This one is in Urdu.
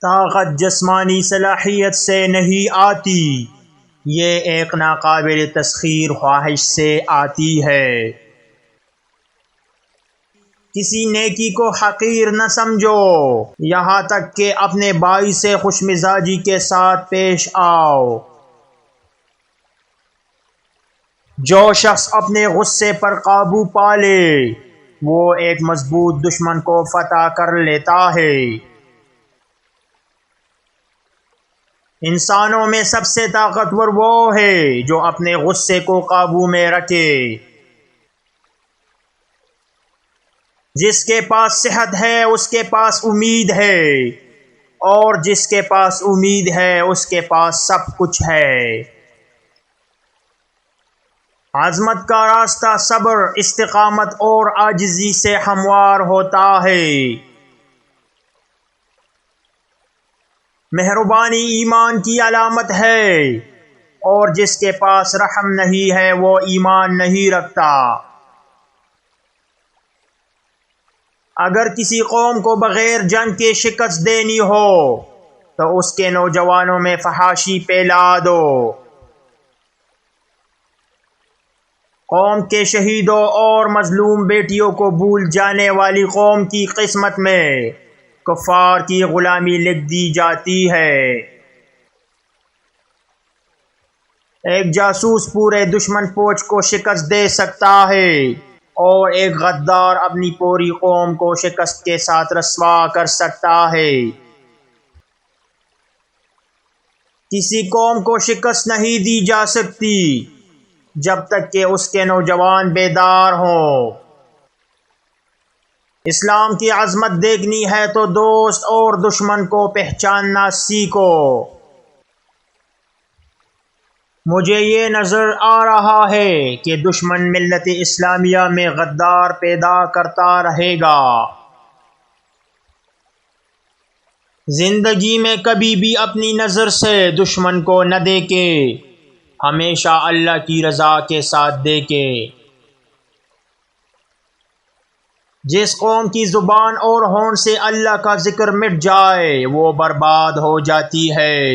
طاقت جسمانی صلاحیت سے نہیں آتی، یہ ایک ناقابل تسخیر خواہش سے آتی ہے۔ کسی نیکی کو حقیر نہ سمجھو، یہاں تک کہ اپنے بھائی سے خوش مزاجی کے ساتھ پیش آؤ۔ جو شخص اپنے غصے پر قابو پا لے وہ ایک مضبوط دشمن کو فتح کر لیتا ہے۔ انسانوں میں سب سے طاقتور وہ ہے جو اپنے غصے کو قابو میں رکھے۔ جس کے پاس صحت ہے اس کے پاس امید ہے، اور جس کے پاس امید ہے اس کے پاس سب کچھ ہے۔ عظمت کا راستہ صبر، استقامت اور عاجزی سے ہموار ہوتا ہے۔ مہربانی ایمان کی علامت ہے، اور جس کے پاس رحم نہیں ہے وہ ایمان نہیں رکھتا۔ اگر کسی قوم کو بغیر جنگ کے شکست دینی ہو تو اس کے نوجوانوں میں فحاشی پھیلا دو۔ قوم کے شہیدوں اور مظلوم بیٹیوں کو بھول جانے والی قوم کی قسمت میں کفار کی غلامی لکھ دی جاتی ہے۔ ایک جاسوس پورے دشمن فوج کو شکست دے سکتا ہے، اور ایک غدار اپنی پوری قوم کو شکست کے ساتھ رسوا کر سکتا ہے۔ کسی قوم کو شکست نہیں دی جا سکتی جب تک کہ اس کے نوجوان بیدار ہوں۔ اسلام کی عظمت دیکھنی ہے تو دوست اور دشمن کو پہچاننا سیکھو۔ مجھے یہ نظر آ رہا ہے کہ دشمن ملت اسلامیہ میں غدار پیدا کرتا رہے گا۔ زندگی میں کبھی بھی اپنی نظر سے دشمن کو نہ دیکھے، ہمیشہ اللہ کی رضا کے ساتھ دیکھے۔ جس قوم کی زبان اور ہونٹ سے اللہ کا ذکر مٹ جائے وہ برباد ہو جاتی ہے۔